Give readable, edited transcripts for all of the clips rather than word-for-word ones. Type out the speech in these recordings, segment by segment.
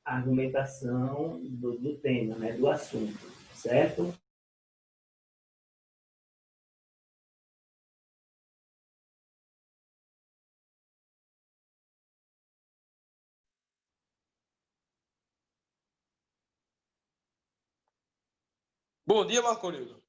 a argumentação do tema, né, do assunto, certo? Bom dia, Marcolino.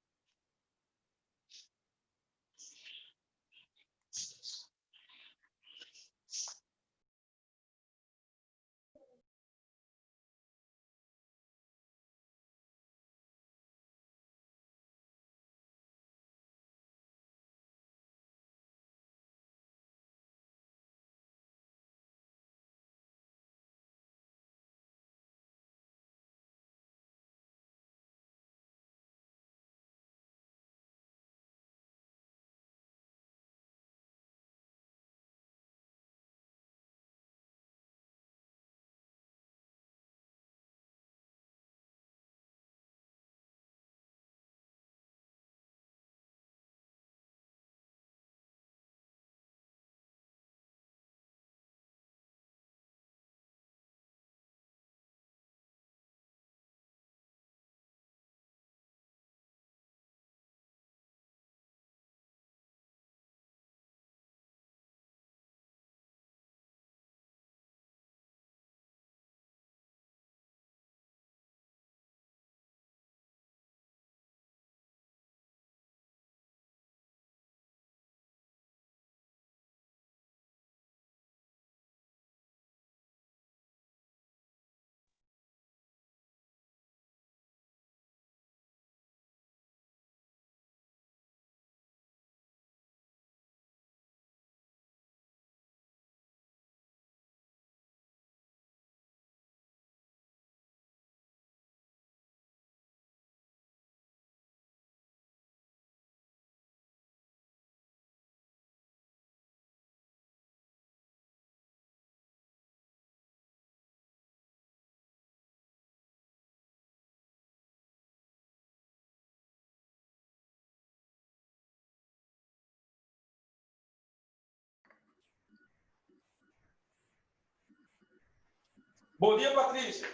Bom dia, Patrícia.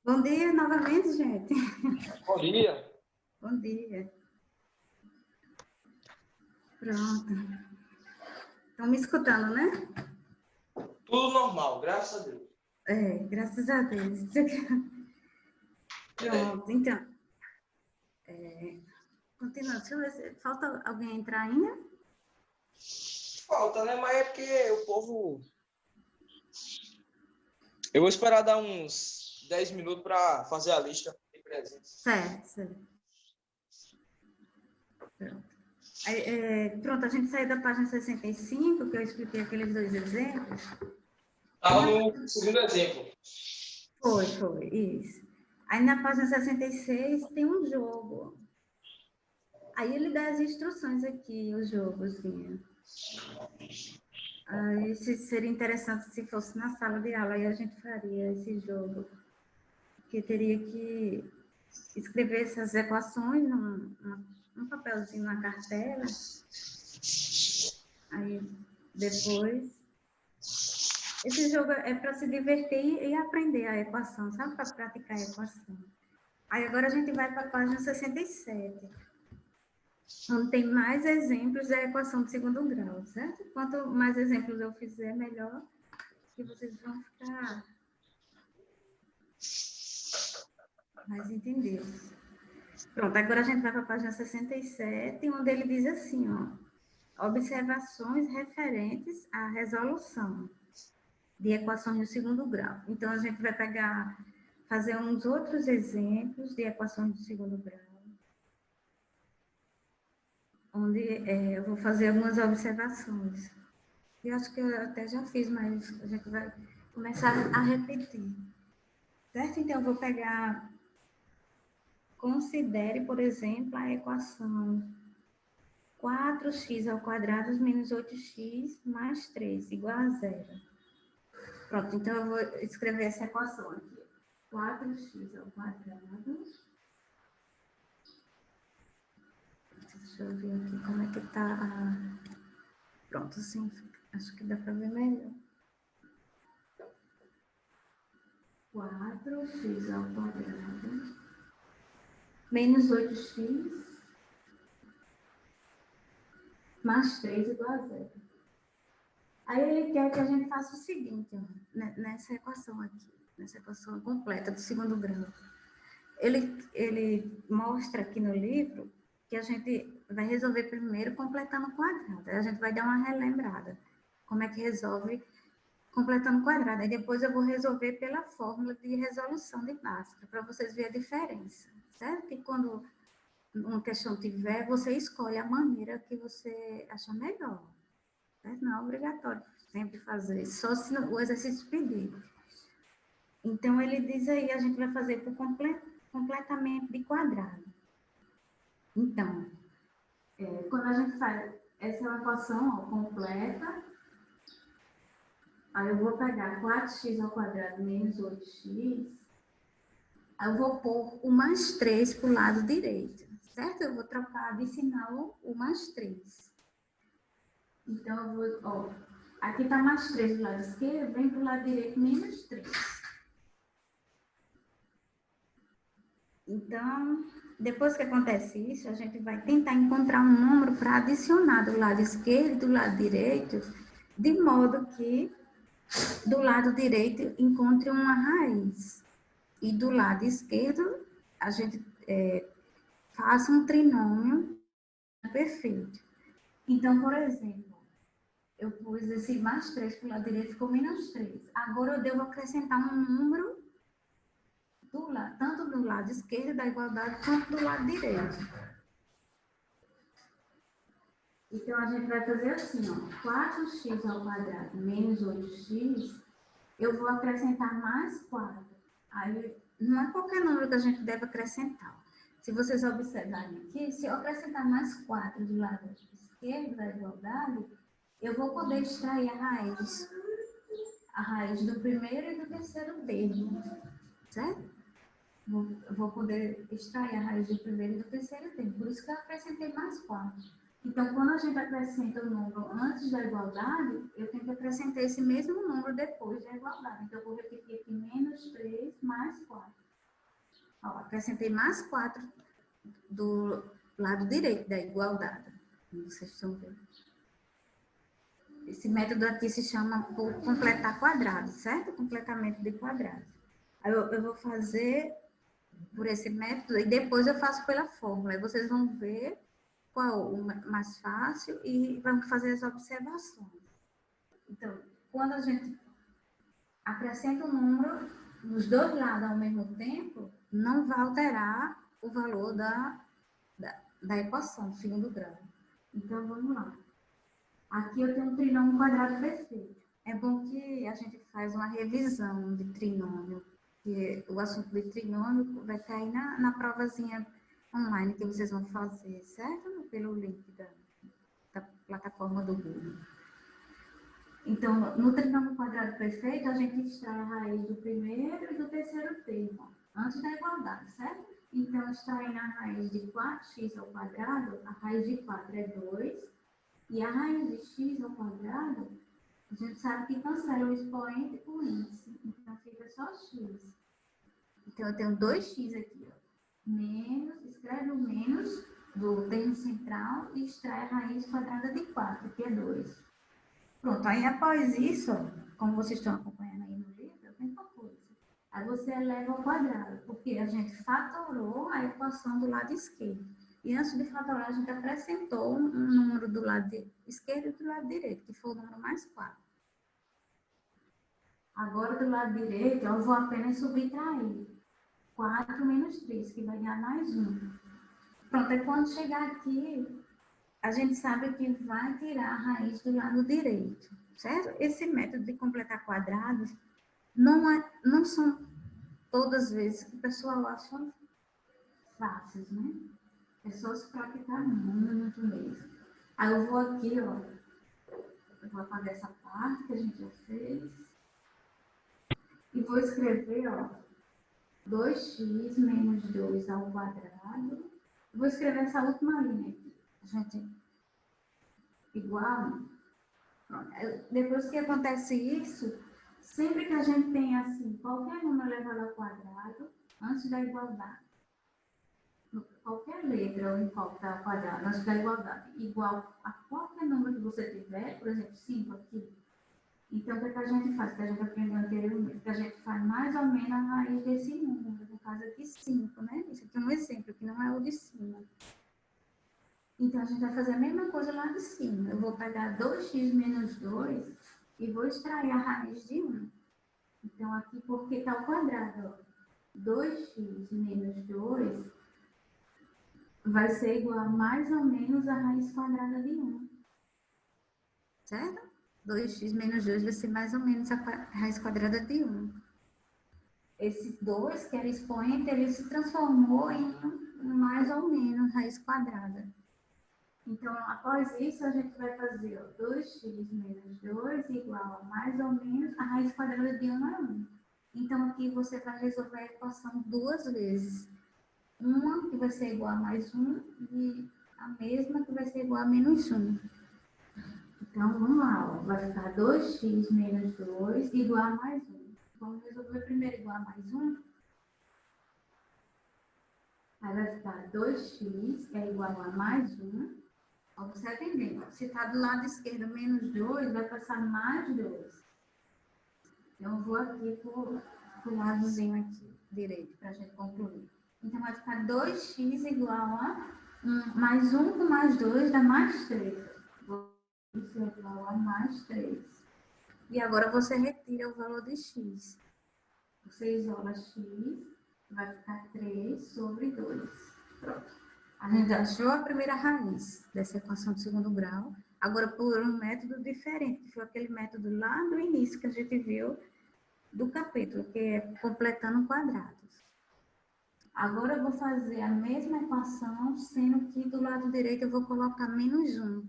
Bom dia novamente, gente. Bom dia. Bom dia. Pronto. Estão me escutando, né? Tudo normal, graças a Deus. Graças a Deus. Pronto, então. Continuando, deixa eu ver se falta alguém entrar ainda? Falta, né? Mas é porque o povo... Eu vou esperar dar uns 10 minutos para fazer a lista de presentes. Certo. Pronto. Pronto, a gente saiu da página 65, que eu expliquei aqueles dois exemplos. Estava no segundo exemplo. Foi, isso. Aí na página 66 tem um jogo. Aí ele dá as instruções aqui, o jogozinho. Aí seria interessante se fosse na sala de aula, aí a gente faria esse jogo. Porque teria que escrever essas equações num papelzinho, na cartela. Aí depois... Esse jogo é para se divertir e aprender a equação, sabe? Para praticar a equação. Aí agora a gente vai para a página 67, onde tem mais exemplos da equação de segundo grau, certo? Quanto mais exemplos eu fizer, melhor, que vocês vão ficar mais entendidos. Pronto, agora a gente vai para a página 67, onde ele diz assim, ó, observações referentes à resolução de equações de segundo grau. Então, a gente vai fazer uns outros exemplos de equações de segundo grau, onde eu vou fazer algumas observações. Eu acho que eu até já fiz, mas a gente vai começar a repetir. Certo? Então, eu vou pegar... Considere, por exemplo, a equação 4x² menos 8x mais 3 igual a 0. Pronto, então eu vou escrever essa equação aqui. 4x². Deixa eu ver aqui como é que está a... Pronto, assim, acho que dá para ver melhor. 4x ao quadrado menos 8x mais 3 igual a zero. Aí ele quer que a gente faça o seguinte, ó, nessa equação aqui, nessa equação completa do segundo grau. Ele mostra aqui no livro que a gente vai resolver primeiro completando o quadrado. Aí a gente vai dar uma relembrada. Como é que resolve completando o quadrado. Aí depois eu vou resolver pela fórmula de resolução de Bhaskara, para vocês verem a diferença. Certo? Que quando uma questão tiver, você escolhe a maneira que você achar melhor. Certo? Não é obrigatório sempre fazer, só se o exercício pedir. Então, ele diz aí, a gente vai fazer por completamento de quadrado. Então, quando a gente faz essa é uma equação completa, aí eu vou pegar 4x ao quadrado menos 8x, aí eu vou pôr o mais 3 para o lado direito, certo? Eu vou trocar de sinal o mais 3. Então, eu vou, aqui está mais 3 do lado esquerdo, vem para o lado direito menos 3. Então, depois que acontece isso, a gente vai tentar encontrar um número para adicionar do lado esquerdo e do lado direito, de modo que do lado direito encontre uma raiz. E do lado esquerdo, a gente faça um trinômio perfeito. Então, por exemplo, eu pus esse mais 3 para o lado direito, ficou menos 3. Agora eu devo acrescentar um número tanto do lado esquerdo da igualdade quanto do lado direito. Então, a gente vai fazer assim, ó, 4x ao quadrado menos 8x, eu vou acrescentar mais 4. Aí, não é qualquer número que a gente deve acrescentar. Se vocês observarem aqui, se eu acrescentar mais 4 do lado esquerdo da igualdade, eu vou poder extrair a raiz do primeiro e do terceiro termo, certo? Vou poder extrair a raiz do primeiro e do terceiro termo. Por isso que eu acrescentei mais 4. Então, quando a gente acrescenta o número antes da igualdade, eu tenho que acrescentar esse mesmo número depois da igualdade. Então, eu vou repetir aqui menos 3 mais 4. Ó, acrescentei mais 4 do lado direito da igualdade. Vocês estão vendo? Esse método aqui se chama por completar quadrado, certo? Completamento de quadrado. Aí eu vou fazer por esse método e depois eu faço pela fórmula. Aí vocês vão ver qual o mais fácil e vamos fazer as observações. Então, quando a gente acrescenta o número nos dois lados ao mesmo tempo, não vai alterar o valor da equação, segundo grau. Então, vamos lá. Aqui eu tenho um trinômio quadrado perfeito. É bom que a gente faz uma revisão de trinômio, que o assunto de trinômio vai cair na provazinha online que vocês vão fazer, certo? Pelo link da plataforma do Google. Então, no trinômio quadrado perfeito, a gente extrai a raiz do primeiro e do terceiro termo, antes da igualdade, certo? Então, extraindo a raiz de 4x ao quadrado, a raiz de 4 é 2, e a raiz de x ao quadrado, a gente sabe que cancela o expoente com o índice, então fica só x. Então, eu tenho 2x aqui, ó. Menos, escreve o menos do termo central e extrai a raiz quadrada de 4, que é 2. Pronto, aí após isso, como vocês estão acompanhando aí no livro, é a mesma coisa. Aí você eleva ao quadrado, porque a gente fatorou a equação do lado esquerdo. E antes de fatorar, a gente acrescentou um número do lado esquerdo e do lado direito, que foi o número mais 4. Agora, do lado direito, eu vou apenas subtrair 4 menos 3, que vai dar mais 1. Pronto, aí quando chegar aqui, a gente sabe que vai tirar a raiz do lado direito, certo? Esse método de completar quadrados não são todas as vezes que o pessoal acha fáceis, né? É só se praticar muito mesmo. Aí eu vou aqui, ó, eu vou apagar essa parte que a gente já fez e vou escrever, ó, 2x menos 2 ao quadrado. Vou escrever essa última linha aqui. Gente, igual. Pronto. Depois que acontece isso, sempre que a gente tem, assim, qualquer número elevado ao quadrado, antes da igualdade, qualquer letra ou incógnita ao quadrado, antes da igualdade, igual a qualquer número que você tiver, por exemplo, 5 aqui. Então, o que a gente faz? Que a gente aprendeu anteriormente, que a gente faz mais ou menos a raiz desse número, no caso aqui 5, né? Isso aqui é um exemplo, que não é o de cima. Então, a gente vai fazer a mesma coisa lá de cima. Eu vou pegar 2x menos 2 e vou extrair a raiz de 1. Então, aqui, porque está ao quadrado, ó. 2x menos 2 vai ser igual a mais ou menos a raiz quadrada de 1. Certo? 2x menos 2 vai ser mais ou menos a raiz quadrada de 1. Esse 2, que era expoente, ele se transformou em mais ou menos raiz quadrada. Então, após isso, a gente vai fazer 2x menos 2 igual a mais ou menos a raiz quadrada de 1 é 1. Então, aqui você vai resolver a equação duas vezes. Uma que vai ser igual a mais 1 e a mesma que vai ser igual a menos 1. Então, vamos lá, ó. Vai ficar 2x menos 2 igual a mais 1. Vamos resolver primeiro igual a mais 1. Aí vai ficar 2x é igual a mais 1. Observem bem, se está do lado esquerdo menos 2, vai passar mais 2. Então, eu vou aqui para o ladozinho aqui, direito, para a gente concluir. Então, vai ficar 2x igual a mais 1 com mais 2 dá mais 3. Isso é igual a mais 3. E agora você retira o valor de x. Você isola x, vai ficar 3 sobre 2. Pronto. A gente achou a primeira raiz dessa equação de segundo grau. Agora, por um método diferente, que foi aquele método lá do início que a gente viu do capítulo, que é completando quadrados. Agora, eu vou fazer a mesma equação, sendo que do lado direito eu vou colocar menos 1.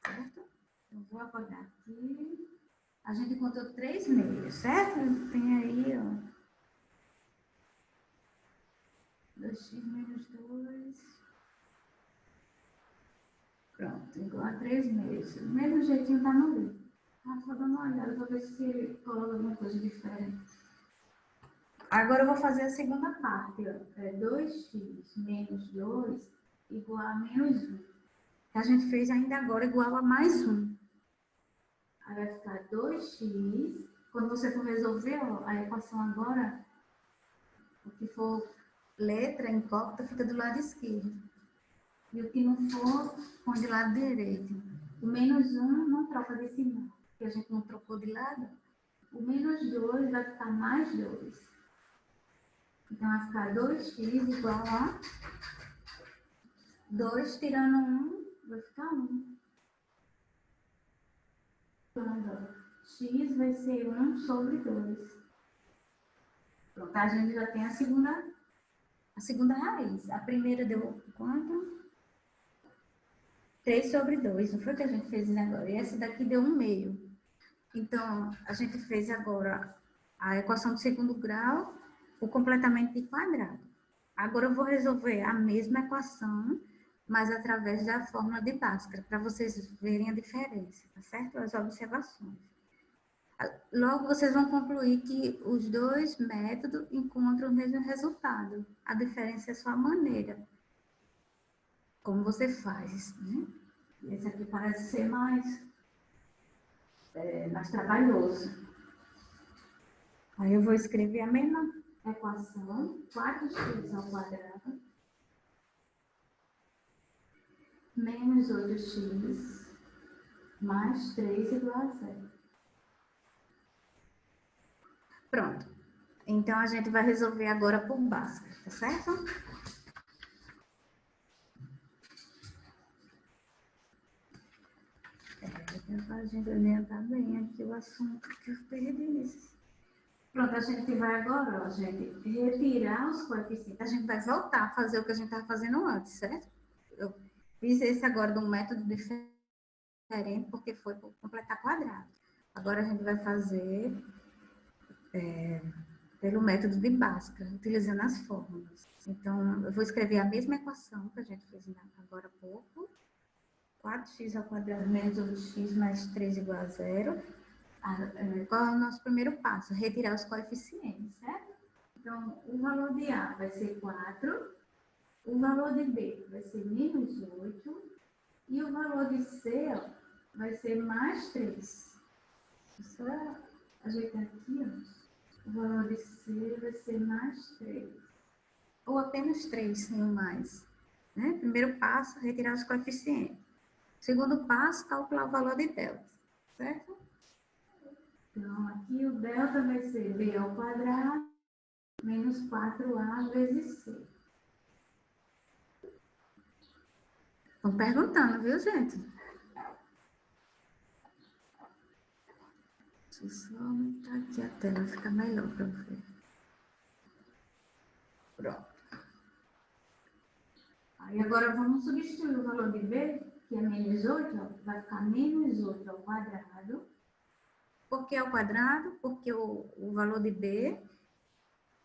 Certo? Eu vou apagar aqui. A gente encontrou 3 meios, certo? Tem aí, ó. 2x menos 2. Pronto, igual a 3 meios. Do mesmo jeitinho tá no livro. Só dando uma olhada para ver se coloca alguma coisa diferente. Agora eu vou fazer a segunda parte, ó. É 2x menos 2 igual a menos 1. Que a gente fez ainda agora igual a mais 1. Aí vai ficar 2x. Quando você for resolver, ó, a equação agora, o que for letra incógnita fica do lado esquerdo. E o que não for, põe de lado direito. O menos 1 não troca de sinal, porque a gente não trocou de lado. O menos 2 vai ficar mais 2. Então, vai ficar 2x igual a 2 tirando 1, vai ficar 1. X vai ser 1 sobre 2. Pronto, a gente já tem a segunda raiz. A primeira deu quanto? 3 sobre 2, não foi o que a gente fez agora? E essa daqui deu 1 meio. Então, a gente fez agora a equação de segundo grau, o completamento de quadrado. Agora eu vou resolver a mesma equação, mas através da fórmula de Bhaskara, para vocês verem a diferença, tá certo? As observações. Logo, vocês vão concluir que os dois métodos encontram o mesmo resultado. A diferença é só a maneira como você faz, né? Esse aqui parece ser mais trabalhoso. Aí eu vou escrever a mesma equação, 4x ao quadrado, menos 8x, mais 3 igual a 0. Pronto. Então, a gente vai resolver agora por Bhaskara, tá certo? A gente orientar bem aqui o assunto que eu perdi isso. Pronto, a gente vai agora, ó, gente, retirar os coeficientes. A gente vai voltar a fazer o que a gente estava fazendo antes, certo? Eu fiz esse agora de um método diferente, porque foi por completar quadrado. Agora a gente vai fazer pelo método de Bhaskara, utilizando as fórmulas. Então, eu vou escrever a mesma equação que a gente fez agora há pouco. 4x ao quadrado menos 8x mais 3 igual a 0. Qual é o nosso primeiro passo? Retirar os coeficientes, certo? Então, o valor de A vai ser 4, o valor de B vai ser menos 8, e o valor de C, ó, vai ser mais 3. Só ajeitar aqui, ó. O valor de C vai ser mais 3. Ou apenas 3, sem o mais. Né? Primeiro passo, retirar os coeficientes. Segundo passo, calcular o valor de delta. Certo? Então, aqui o delta vai ser B ao quadrado menos 4A vezes C. Estão perguntando, viu, gente? Deixa eu só aumentar aqui a tela, fica melhor para ver. Pronto. Aí agora vamos substituir o valor de B, que é menos 8, ó, vai ficar menos 8 ao quadrado. Por que ao quadrado? Porque o valor de B,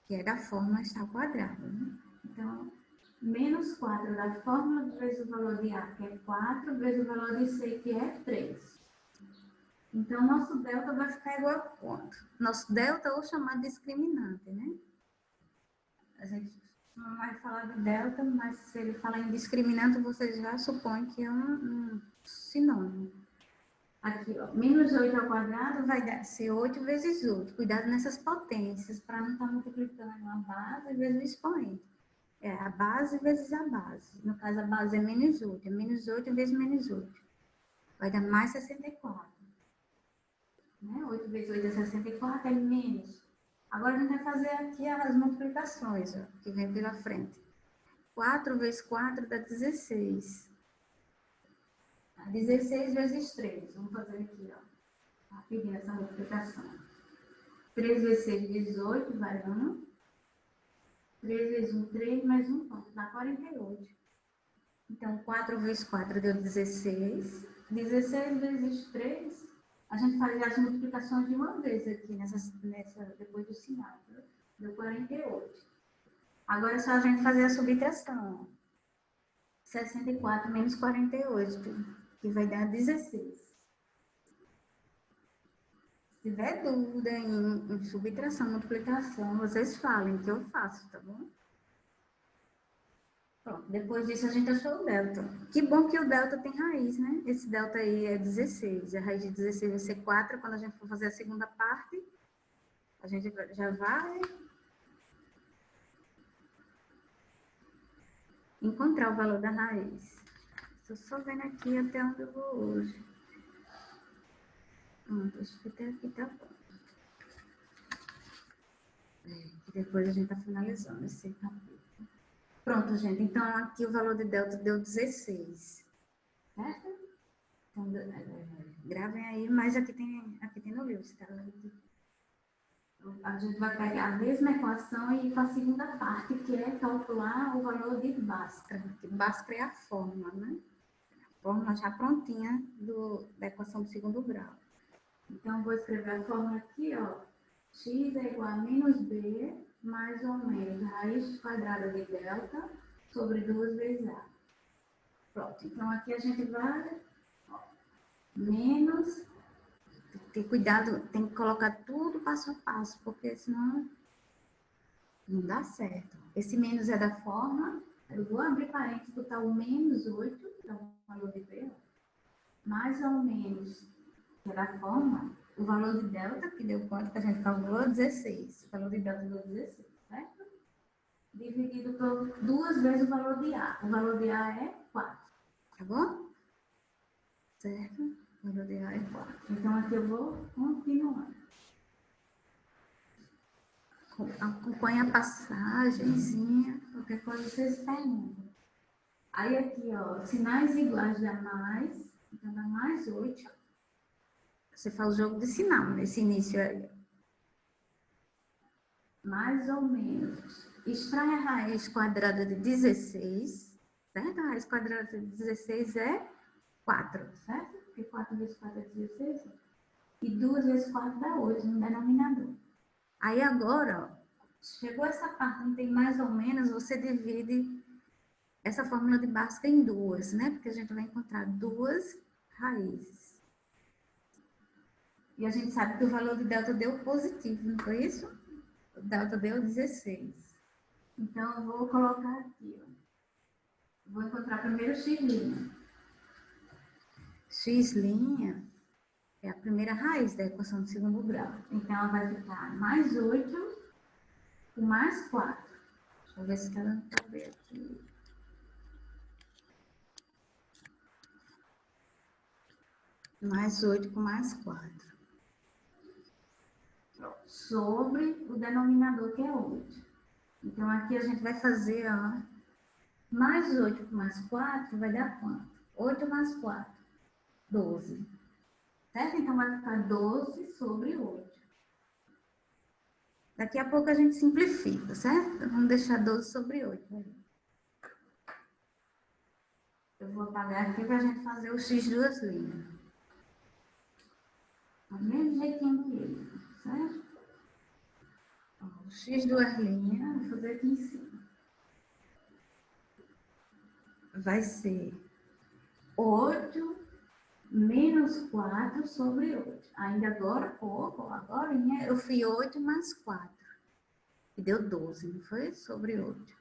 que é da fórmula, está ao quadrado. Né? Então, menos 4 da fórmula vezes o valor de A, que é 4, vezes o valor de C, que é 3. Então, nosso delta vai ficar igual a quanto? Nosso delta, ou chamado de discriminante, né? A gente não vai falar de delta, mas se ele falar em discriminante, você já supõe que é um sinônimo. Aqui, ó, menos 8 ao quadrado vai ser 8 vezes 8. Cuidado nessas potências, para não estar multiplicando a base vezes o expoente. É a base vezes a base. No caso, a base é menos 8. É menos 8 vezes menos 8. Vai dar mais 64. Né? 8 vezes 8 é 64, é menos. Agora, a gente vai fazer aqui as multiplicações, ó, que vem pela frente. 4 vezes 4 dá 16. 16 vezes 3. Vamos fazer aqui, ó. Rapidinho essa multiplicação. 3 vezes 6, 18, vai 1. 3 vezes 1, 3, mais 1, ponto. Dá 48. Então, 4 vezes 4 deu 16. 16 vezes 3, a gente faz as multiplicações de uma vez aqui, depois do sinal. Tá? Deu 48. Agora é só a gente fazer a subtração. 64 menos 48, que vai dar 16. Se tiver dúvida em subtração, multiplicação, vocês falem que eu faço, tá bom? Pronto, depois disso a gente achou o delta. Que bom que o delta tem raiz, né? Esse delta aí é 16. A raiz de 16 vai ser 4. Quando a gente for fazer a segunda parte, a gente já vai encontrar o valor da raiz. Estou só vendo aqui até onde eu vou hoje. Pronto, acho que até aqui tá bom. Depois a gente tá finalizando esse capítulo. Pronto, gente. Então, aqui o valor de delta deu 16. Certo? Então, gravem aí, mas aqui tem no livro, tá? A gente vai pegar a mesma equação e ir para a segunda parte, que é calcular o valor de Bhaskara. Bhaskara é a fórmula, né? A fórmula já prontinha da equação do segundo grau. Então, vou escrever a fórmula aqui, ó. X é igual a menos B, mais ou menos raiz quadrada de delta sobre 2 vezes A. Pronto, então aqui a gente vai, ó, menos, ter cuidado, tem que colocar tudo passo a passo, porque senão não dá certo. Esse menos é da forma, eu vou abrir parênteses, botar o menos 8, que é o valor de B, mais ou menos, que é da forma, o valor de delta, que deu quanto que a gente calculou? 16. O valor de delta deu 16, certo? Dividido por 2 vezes o valor de A. O valor de A é 4. Tá bom? Certo? O valor de A é 4. Então, aqui eu vou continuar. Acompanha a passagenzinha, qualquer coisa vocês perguntam. Aí, aqui, ó, sinais iguais dá mais. Então, dá mais 8. Você faz o jogo de sinal nesse início aí. Mais ou menos. Extrai a raiz quadrada de 16, certo? A raiz quadrada de 16 é 4, certo? Porque 4 vezes 4 é 16. E 2 vezes 4 dá 8 no denominador. Aí agora, ó, chegou essa parte, não tem mais ou menos, você divide essa fórmula de Bhaskara em duas, né? Porque a gente vai encontrar duas raízes. E a gente sabe que o valor de delta deu positivo, não foi isso? O delta deu 16. Então, eu vou colocar aqui, ó. Vou encontrar primeiro x'. X' é a primeira raiz da equação do segundo grau. Então, ela vai ficar mais 8 com mais 4. Deixa eu ver se está dando para ver aqui. Mais 8 com mais 4. Sobre o denominador, que é 8. Então, aqui a gente vai fazer, ó, mais 8 com mais 4 vai dar quanto? 8 mais 4, 12. Certo? Então, vai ficar 12 sobre 8. Daqui a pouco a gente simplifica, certo? Vamos deixar 12 sobre 8. Eu vou apagar aqui para a gente fazer o x duas linhas. Do mesmo jeitinho que ele, certo? O x duas linhas, vou fazer aqui em cima. Vai ser 8 menos 4 sobre 8. Ainda agora, agora eu fui 8 mais 4. E deu 12, não foi? Sobre 8.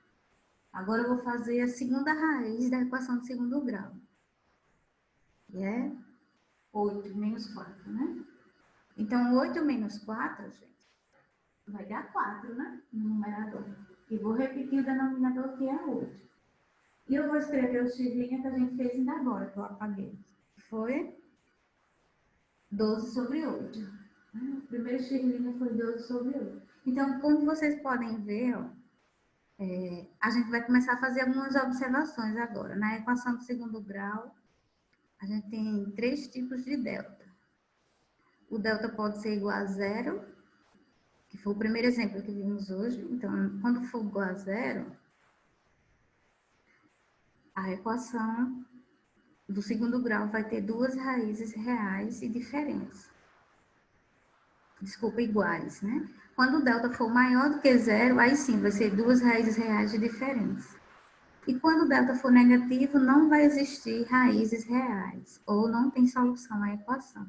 Agora eu vou fazer a segunda raiz da equação de segundo grau. Que é 8 menos 4, né? Então, 8 menos 4, gente, vai dar 4, né? No numerador. E vou repetir o denominador, que é 8. E eu vou escrever o x' que a gente fez ainda agora, que eu apaguei. Foi 12 sobre 8. O primeiro x' foi 12 sobre 8. Então, como vocês podem ver, ó, a gente vai começar a fazer algumas observações agora. Na equação do segundo grau, a gente tem 3 tipos de delta. O delta pode ser igual a zero, que foi o primeiro exemplo que vimos hoje. Então, quando for igual a zero, a equação do segundo grau vai ter duas raízes reais e diferentes. Desculpa, iguais, né? Quando o delta for maior do que zero, aí sim vai ser duas raízes reais e diferentes. E quando o delta for negativo, não vai existir raízes reais, ou não tem solução à equação.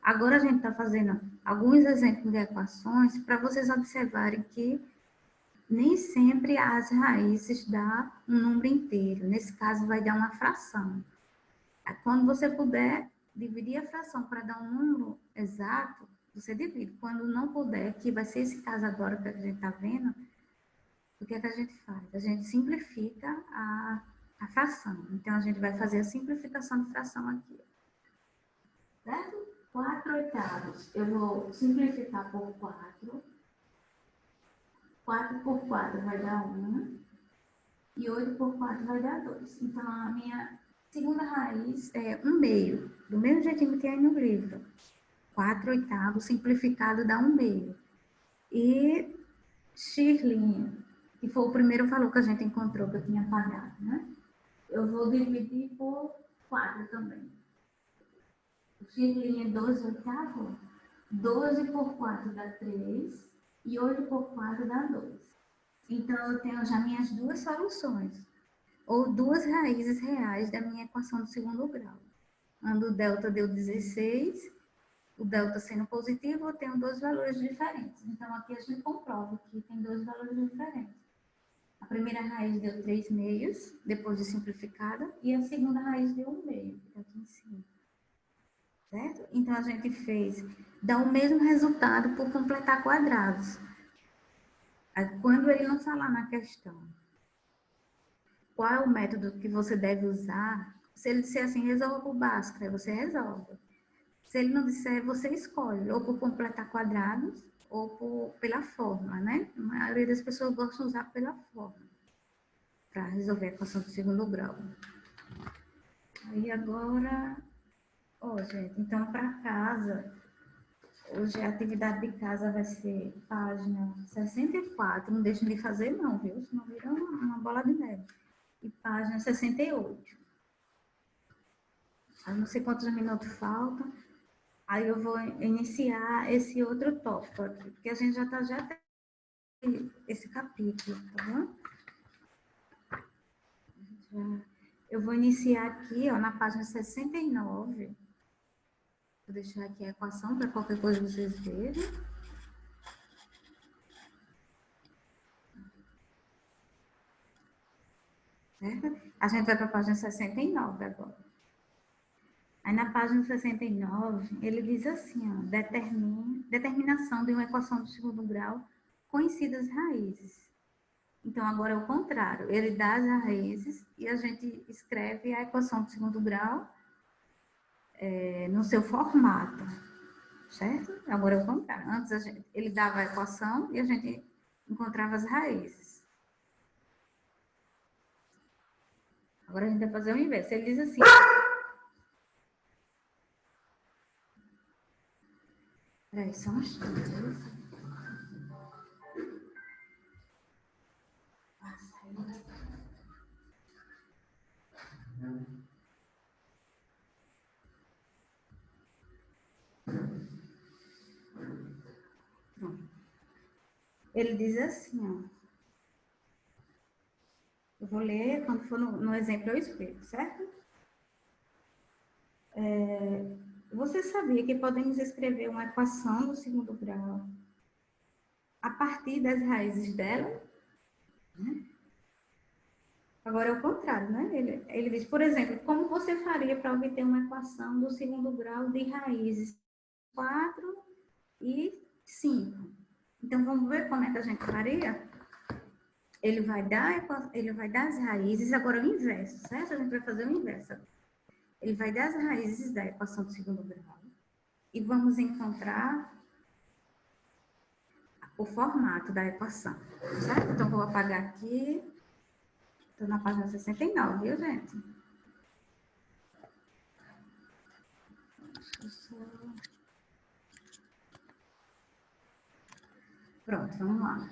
Agora a gente está fazendo alguns exemplos de equações para vocês observarem que nem sempre as raízes dão um número inteiro. Nesse caso, vai dar uma fração. Quando você puder dividir a fração para dar um número exato, você divide. Quando não puder, que vai ser esse caso agora que a gente está vendo, o que é que a gente faz? A gente simplifica a fração. Então, a gente vai fazer a simplificação de fração aqui. Certo? 4 oitavos. Eu vou simplificar por 4. 4 por 4 vai dar 1. E 8 por 4 vai dar 2. Então, a minha segunda raiz é 1/2. Do mesmo jeitinho que tem aí no livro. 4 oitavos simplificado dá 1/2. E x', que foi o primeiro valor que a gente encontrou, que eu tinha apagado, né? Eu vou dividir por 4 também. O x' é 12 oitavos. 12 por 4 dá 3. E 8 por 4 dá 2. Então, eu tenho já minhas duas soluções. Ou duas raízes reais da minha equação do segundo grau. Quando o delta deu 16, o delta sendo positivo, eu tenho dois valores diferentes. Então, aqui a gente comprova que tem dois valores diferentes. A primeira raiz deu 3/2, depois de simplificada, e a segunda raiz deu 1/2, que está aqui em cima. Certo? Então, a gente dá o mesmo resultado por completar quadrados. Quando ele não falar na questão qual é o método que você deve usar, se ele disser assim, resolva por Bhaskara, aí você resolve. Se ele não disser, você escolhe, ou por completar quadrados, ou pela forma, né? A maioria das pessoas gostam de usar pela forma, para resolver a equação do segundo grau. Aí agora, gente, então para casa, hoje a atividade de casa vai ser página 64, não deixem de fazer não, viu? Senão vira uma bola de neve. E página 68. Eu não sei quantos minutos faltam. Aí eu vou iniciar esse outro tópico aqui, porque a gente já tem esse capítulo, tá bom? Eu vou iniciar aqui, ó, na página 69. Vou deixar aqui a equação para qualquer coisa vocês verem. Certo? A gente vai para a página 69 agora. Aí na página 69, ele diz assim, ó, determinação de uma equação do segundo grau conhecidas raízes. Então, agora é o contrário. Ele dá as raízes e a gente escreve a equação do segundo grau no seu formato, certo? Agora é o contrário. Antes ele dava a equação e a gente encontrava as raízes. Agora a gente vai fazer o inverso. Ele diz assim... Peraí, só um instante. Ele diz assim, ó. Eu vou ler, quando for no exemplo eu explico, certo? Você sabia que podemos escrever uma equação do segundo grau a partir das raízes dela? Né? Agora é o contrário, né? Ele diz, por exemplo, como você faria para obter uma equação do segundo grau de raízes 4 e 5? Então, vamos ver como é que a gente faria? Ele vai dar as raízes, agora o inverso, certo? A gente vai fazer o inverso. Ele vai dar as raízes da equação do segundo grau e vamos encontrar o formato da equação, certo? Então, vou apagar aqui. Estou na página 69, viu, gente? Pronto, vamos lá.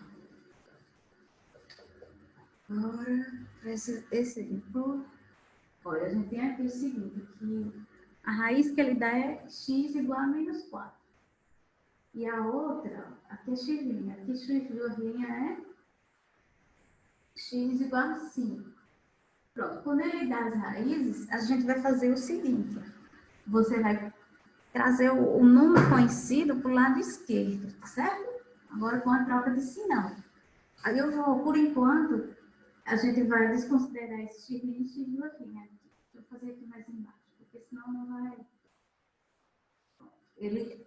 Agora, esse exemplo, olha, a gente tem aqui o seguinte, que a raiz que ele dá é x igual a menos 4. E a outra, aqui é x', aqui x' é x igual a 5. Pronto, quando ele dá as raízes, a gente vai fazer o seguinte, você vai trazer o número conhecido para o lado esquerdo, certo? Agora com a troca de sinal. Aí eu vou, por enquanto, a gente vai desconsiderar esse x' e x'. Deixa eu fazer aqui mais embaixo, porque senão não vai... Ele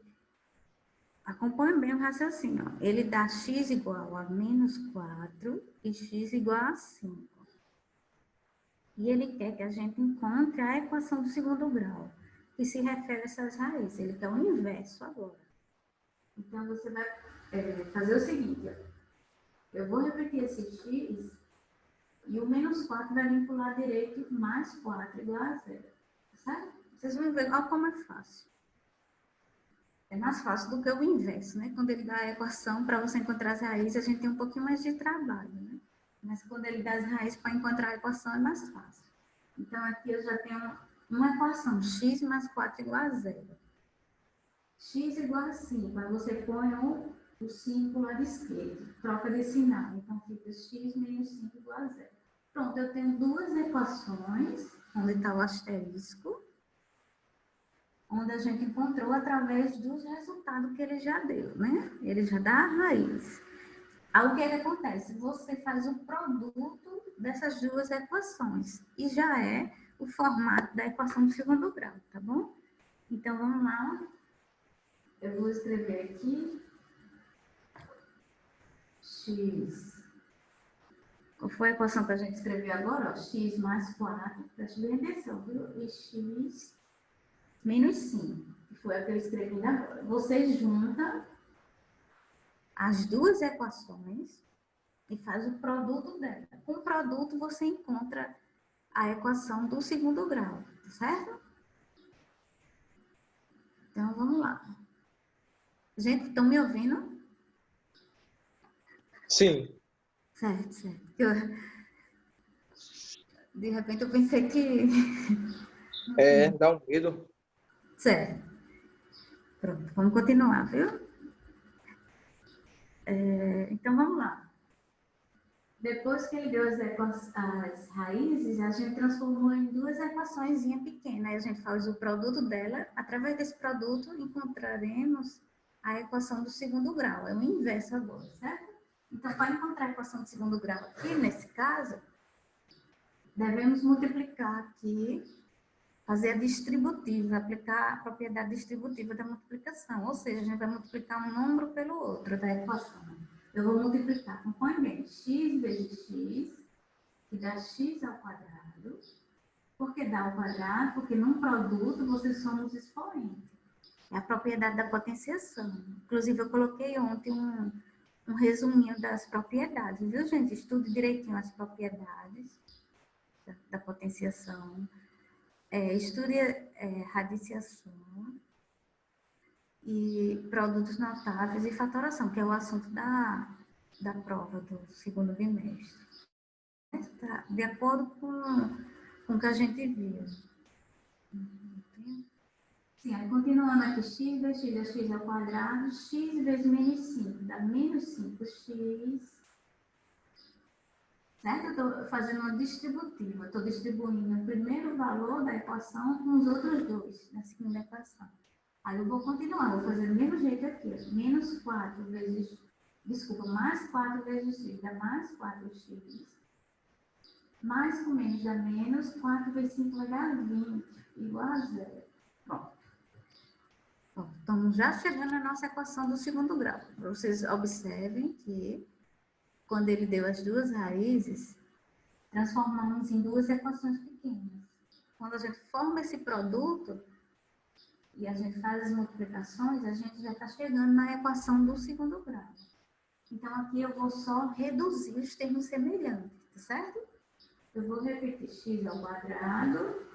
acompanha bem o raciocínio. Ó. Ele dá x igual a menos 4 e x igual a 5. E ele quer que a gente encontre a equação do segundo grau, que se refere a essas raízes. Ele quer o inverso agora. Então, você vai fazer o seguinte. Ó. Eu vou repetir esse x e o menos 4 vai vir para o lado direito, mais 4 igual a 0. Certo? Vocês vão ver olha como é fácil. É mais fácil do que o inverso, né? Quando ele dá a equação para você encontrar as raízes, a gente tem um pouquinho mais de trabalho, né? Mas quando ele dá as raízes para encontrar a equação, é mais fácil. Então, aqui eu já tenho uma equação, x mais 4 igual a 0. X igual a 5, aí você põe o 5 do lado esquerdo, troca de sinal. Então, fica x menos 5 igual a 0. Pronto, eu tenho duas equações, onde está o asterisco, onde a gente encontrou através dos resultados que ele já deu, né? Ele já dá a raiz. Aí o que acontece? Você faz o produto dessas duas equações e já é o formato da equação do segundo grau, tá bom? Então, vamos lá. Eu vou escrever aqui x. Qual foi a equação que a gente escreveu agora? Ó, x mais 4, preste bem atenção, viu? E x menos 5, que foi a que eu escrevi agora. Você junta as duas equações e faz o produto dela. Com o produto, você encontra a equação do segundo grau, certo? Então, vamos lá. Gente, estão me ouvindo? Sim. Certo, certo. De repente, eu pensei que... Dá um medo. Certo. Pronto, vamos continuar, viu? Então, vamos lá. Depois que ele deu as raízes, a gente transformou em duas equações pequenas. Aí a gente faz o produto dela. Através desse produto, encontraremos a equação do segundo grau. É o inverso agora, certo? Então, para encontrar a equação do segundo grau aqui, nesse caso, devemos multiplicar aqui, fazer a distributiva, aplicar a propriedade distributiva da multiplicação. Ou seja, a gente vai multiplicar um número pelo outro da equação. Eu vou multiplicar, compõe bem, x vezes x, que dá x ao quadrado. Por que dá ao quadrado? Porque num produto você soma os expoentes. É a propriedade da potenciação. Inclusive, eu coloquei ontem um resuminho das propriedades, viu, gente? Estude direitinho as propriedades da potenciação. Estude radiciação e produtos notáveis e fatoração, que é o assunto da prova do segundo bimestre. Tá? De acordo com o que a gente viu. Sim, aí continuando aqui, x vezes x é x ao quadrado, x vezes menos 5, dá menos 5x. Certo? Eu estou fazendo uma distributiva, estou distribuindo o primeiro valor da equação com os outros dois, na segunda equação. Aí eu vou continuar, vou fazer do mesmo jeito aqui, menos 4 vezes, mais 4 vezes x, dá mais 4x. Mais com menos dá menos, 4 vezes 5 vai dar 20, igual a zero. Pronto. Bom, estamos já chegando na nossa equação do segundo grau. Vocês observem que, quando ele deu as duas raízes, transformamos em duas equações pequenas. Quando a gente forma esse produto e a gente faz as multiplicações, a gente já está chegando na equação do segundo grau. Então, aqui eu vou só reduzir os termos semelhantes, tá certo? Eu vou repetir x ao quadrado.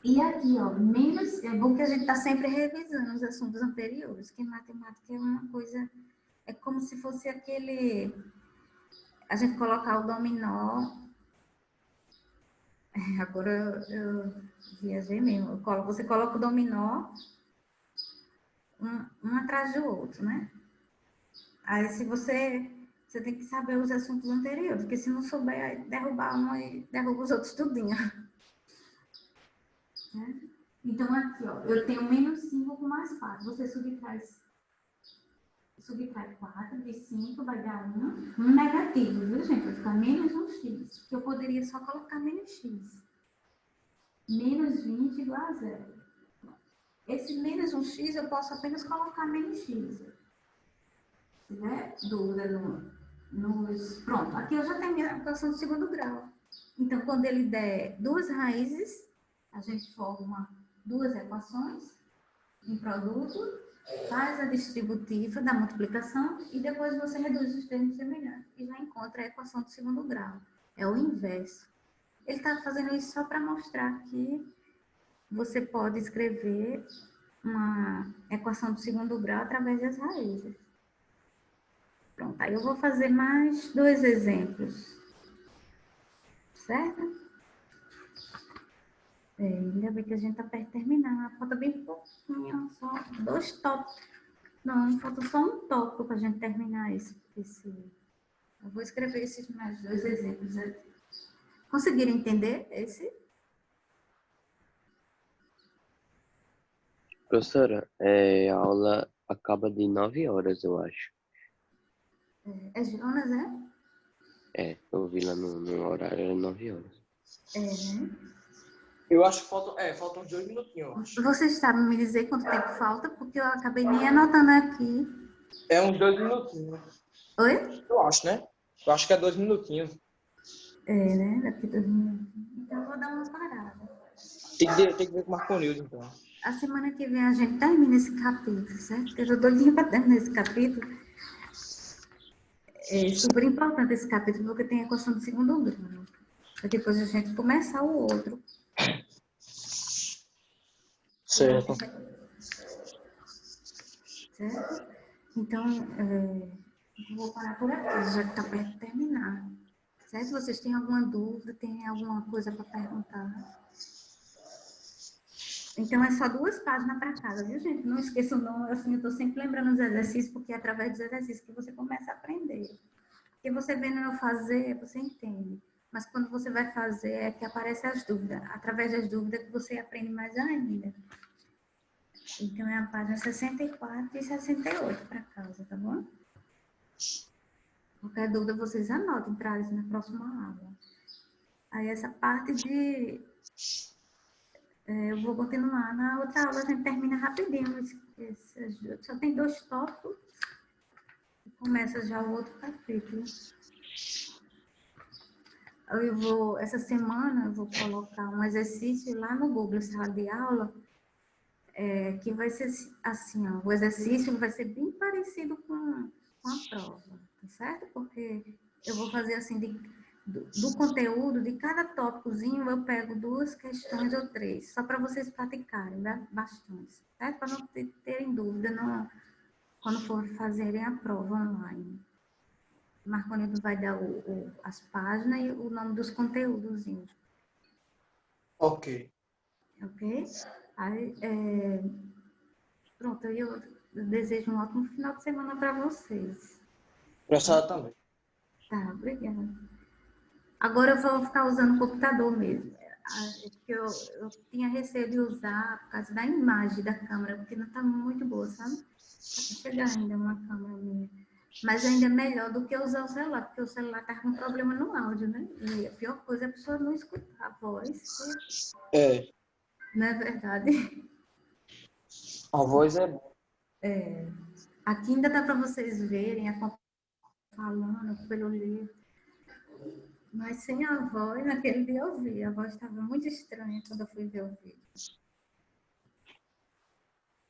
E aqui, ó, menos... É bom que a gente está sempre revisando os assuntos anteriores, que matemática é uma coisa... É como se fosse aquele... A gente colocar o dominó... Agora eu viajei mesmo. Você coloca o dominó um atrás do outro, né? Aí, se você tem que saber os assuntos anteriores, porque se não souber, derrubar um e derruba os outros tudinho. Né? Então, aqui, ó, eu tenho menos 5 com mais 4. Você subtrai 4 de 5, vai dar 1 negativo, viu, gente? Vai ficar menos 1x, porque eu poderia só colocar menos x. Menos 20 igual a 0. Esse menos 1x eu posso apenas colocar menos x. Se tiver dúvida Pronto, aqui eu já tenho a equação do segundo grau. Então, quando ele der duas raízes, a gente forma duas equações em produto, faz a distributiva da multiplicação e depois você reduz os termos semelhantes e já encontra a equação do segundo grau. É o inverso. Ele está fazendo isso só para mostrar que você pode escrever uma equação do segundo grau através das raízes. Pronto, aí eu vou fazer mais 2 exemplos. Certo? Ainda bem que a gente está perto de terminar. Falta bem pouquinho, só 2 tópicos. Não, falta só um tópico para a gente terminar esse. Eu vou escrever esses mais 2 exemplos aqui. Conseguiram entender esse? Professora, a aula acaba de 9 horas, eu acho. É Jonas, Eu vi lá no horário, era 9 horas. Né? Eu acho que faltam uns 2 minutinhos, eu acho. Vocês sabem me dizer quanto tempo falta? Porque eu acabei nem anotando aqui. É uns 2 minutinhos, né? Oi? Eu acho, né? Eu acho que é 2 minutinhos. Né? Daqui 2 minutos. Então, eu vou dar uma parada. Tem que ver com o Marconildo, então. A semana que vem a gente termina esse capítulo, certo? Eu já tô doidinha para terminar esse capítulo. É super importante esse capítulo, porque tem a equação do segundo grau. Para depois a gente começar o outro. Certo. Certo? Então, eu vou parar por aqui, já está perto de terminar. Certo? Vocês têm alguma dúvida, tem alguma coisa para perguntar? Então, é só 2 páginas para casa, viu, gente? Não esqueçam, não. Assim, eu estou sempre lembrando os exercícios, porque é através dos exercícios que você começa a aprender. Porque você vendo eu fazer, você entende. Mas quando você vai fazer, é que aparecem as dúvidas. Através das dúvidas que você aprende mais ainda. Então, é a página 64 e 68 para casa, tá bom? Qualquer dúvida, vocês anotem para isso na próxima aula. Aí, essa parte de... eu vou continuar. Na outra aula, a gente termina rapidinho. Só tem 2 tópicos. E começa já o outro capítulo. Essa semana, eu vou colocar um exercício lá no Google, sala de aula, que vai ser assim, ó, o exercício vai ser bem parecido com a prova, tá certo? Porque eu vou fazer assim, do conteúdo, de cada tópicozinho, eu pego 2 questões ou 3, só para vocês praticarem, né? Bastante, certo? Para não terem dúvida quando for fazerem a prova online. Marconildo vai dar as páginas e o nome dos conteúdos. Ok. Ok? Aí, pronto, eu desejo um ótimo final de semana para vocês. Para a senhora também. Tá, obrigada. Agora eu vou ficar usando o computador mesmo. Porque eu tinha receio de usar por causa da imagem da câmera, porque não está muito boa, sabe? Tá chegando ainda uma câmera minha. Mas ainda é melhor do que usar o celular, porque o celular está com problema no áudio, né? E a pior coisa é a pessoa não escutar a voz. Não é verdade? A voz é boa. Aqui ainda dá para vocês verem a falando pelo livro. Mas sem a voz, naquele dia eu vi. A voz estava muito estranha quando eu fui ver o vídeo.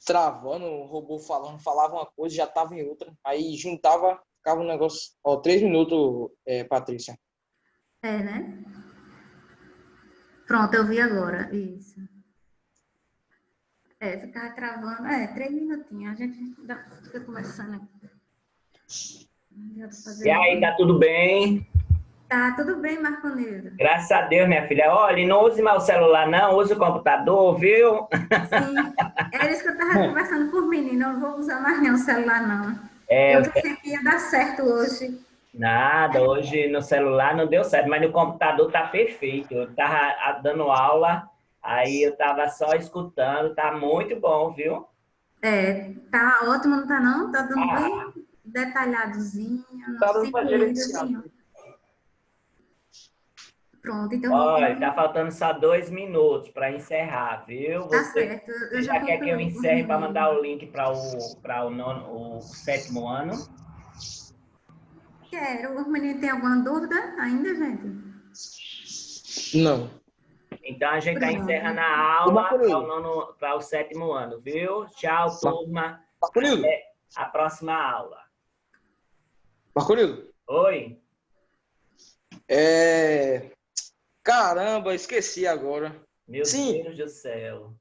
Travando, o robô falava uma coisa, já estava em outra. Aí juntava, ficava um negócio... 3 minutos, Patrícia. Né? Pronto, eu vi agora. Isso. Ficava travando. 3 minutinhos. A gente fica conversando aqui. E aí, tá tudo bem? Tá, tudo bem, Marconildo. Graças a Deus, minha filha. Olha, não use mais o celular, não. Use o computador, viu? Sim, era isso que eu estava conversando por menino. Eu não vou usar mais nenhum celular, não. Eu pensei que ia dar certo hoje. Nada, hoje no celular não deu certo, mas no computador tá perfeito. Eu tava dando aula, aí eu tava só escutando, tá muito bom, viu? Tá ótimo, não tá não? Tá dando bem detalhadozinho, Tá dando pra gerenciar. Pronto, então Olha, tá faltando só 2 minutos para encerrar, viu? Tá certo. Você já quer que eu encerre para mandar o link para o 7º ano? Quero. O menino tem alguma dúvida ainda, gente? Não. Então a gente tá encerrando a aula para o 7º ano, viu? Tchau, turma. Marconildo. Até a próxima aula. Marconildo. Oi. Caramba, esqueci agora. Meu Sim. Deus do céu.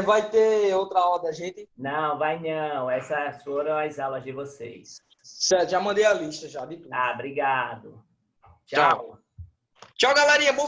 Vai ter outra aula da gente? Não, vai não. Essas foram as aulas de vocês. Certo, já mandei a lista já de tudo. Tá, obrigado. Tchau. Tchau, galerinha. Bom